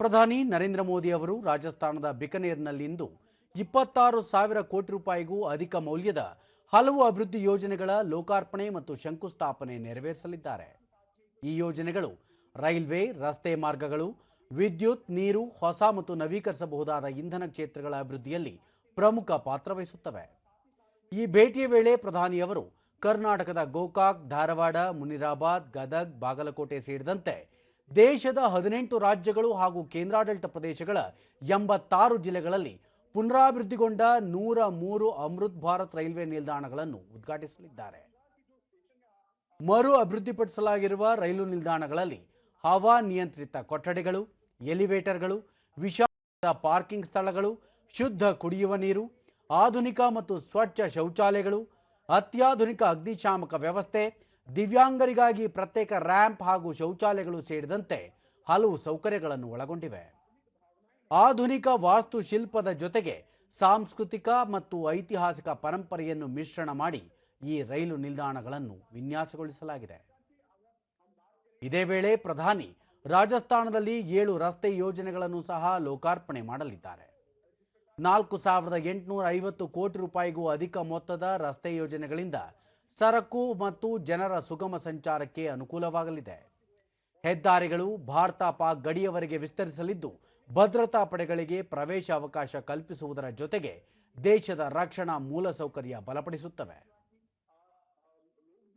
ಪ್ರಧಾನಿ ನರೇಂದ್ರ ಮೋದಿ ಅವರು ರಾಜಸ್ಥಾನದ ಬಿಕನೇರ್ನಲ್ಲಿಂದು 26,000 ಕೋಟಿ ರೂಪಾಯಿಗೂ ಅಧಿಕ ಮೌಲ್ಯದ ಹಲವು ಅಭಿವೃದ್ಧಿ ಯೋಜನೆಗಳ ಲೋಕಾರ್ಪಣೆ ಮತ್ತು ಶಂಕುಸ್ಥಾಪನೆ ನೆರವೇರಿಸಲಿದ್ದಾರೆ. ಈ ಯೋಜನೆಗಳು ರೈಲ್ವೆ, ರಸ್ತೆ ಮಾರ್ಗಗಳು, ವಿದ್ಯುತ್, ನೀರು, ಹೊಸ ಮತ್ತು ನವೀಕರಿಸಬಹುದಾದ ಇಂಧನ ಕ್ಷೇತ್ರಗಳ ಅಭಿವೃದ್ಧಿಯಲ್ಲಿ ಪ್ರಮುಖ ಪಾತ್ರ ವಹಿಸುತ್ತವೆ. ಈ ಭೇಟಿಯ ವೇಳೆ ಪ್ರಧಾನಿಯವರು ಕರ್ನಾಟಕದ ಗೋಕಾಕ್, ಧಾರವಾಡ, ಮುನಿರಾಬಾದ್, ಗದಗ್, ಬಾಗಲಕೋಟೆ ಸೇರಿದಂತೆ ದೇಶದ 18 ರಾಜ್ಯಗಳು ಹಾಗೂ ಕೇಂದ್ರಾಡಳಿತ ಪ್ರದೇಶಗಳ 86 ಜಿಲ್ಲೆಗಳಲ್ಲಿ ಪುನರಾಭಿವೃದ್ಧಿಗೊಂಡ 103 ಅಮೃತ್ ಭಾರತ್ ರೈಲ್ವೆ ನಿಲ್ದಾಣಗಳನ್ನು ಉದ್ಘಾಟಿಸಲಿದ್ದಾರೆ. ಮರು ಅಭಿವೃದ್ಧಿಪಡಿಸಲಾಗಿರುವ ರೈಲು ನಿಲ್ದಾಣಗಳಲ್ಲಿ ಹವಾ ನಿಯಂತ್ರಿತ ಕೊಠಡಿಗಳು, ಎಲಿವೇಟರ್ಗಳು, ವಿಶಾಲವಾದ ಪಾರ್ಕಿಂಗ್ ಸ್ಥಳಗಳು, ಶುದ್ಧ ಕುಡಿಯುವ ನೀರು, ಆಧುನಿಕ ಮತ್ತು ಸ್ವಚ್ಛ ಶೌಚಾಲಯಗಳು, ಅತ್ಯಾಧುನಿಕ ಅಗ್ನಿಶಾಮಕ ವ್ಯವಸ್ಥೆ, ದಿವ್ಯಾಂಗರಿಗಾಗಿ ಪ್ರತ್ಯೇಕ ರ್ಯಾಂಪ್ ಹಾಗೂ ಶೌಚಾಲಯಗಳು ಸೇರಿದಂತೆ ಹಲವು ಸೌಕರ್ಯಗಳನ್ನು ಒಳಗೊಂಡಿವೆ. ಆಧುನಿಕ ವಾಸ್ತುಶಿಲ್ಪದ ಜೊತೆಗೆ ಸಾಂಸ್ಕೃತಿಕ ಮತ್ತು ಐತಿಹಾಸಿಕ ಪರಂಪರೆಯನ್ನು ಮಿಶ್ರಣ ಮಾಡಿ ಈ ರೈಲು ನಿಲ್ದಾಣಗಳನ್ನು ವಿನ್ಯಾಸಗೊಳಿಸಲಾಗಿದೆ. ಇದೇ ವೇಳೆ ಪ್ರಧಾನಿ ರಾಜಸ್ಥಾನದಲ್ಲಿ 7 ರಸ್ತೆ ಯೋಜನೆಗಳನ್ನು ಸಹ ಲೋಕಾರ್ಪಣೆ ಮಾಡಲಿದ್ದಾರೆ. 4,850 ಕೋಟಿ ರೂಪಾಯಿಗೂ ಅಧಿಕ ಮೊತ್ತದ ರಸ್ತೆ ಯೋಜನೆಗಳಿಂದ ಸರಕು ಮತ್ತು ಜನರ ಸುಗಮ ಸಂಚಾರಕ್ಕೆ ಅನುಕೂಲವಾಗಲಿದೆ. ಹೆದ್ದಾರಿಗಳು ಭಾರತ-ಪಾಕ್ ಗಡಿಯವರೆಗೆ ವಿಸ್ತರಿಸಲಿದ್ದು, ಭದ್ರತಾ ಪಡೆಗಳಿಗೆ ಪ್ರವೇಶ ಅವಕಾಶ ಕಲ್ಪಿಸುವುದರ ಜೊತೆಗೆ ದೇಶದ ರಕ್ಷಣಾ ಮೂಲಸೌಕರ್ಯ ಬಲಪಡಿಸುತ್ತವೆ.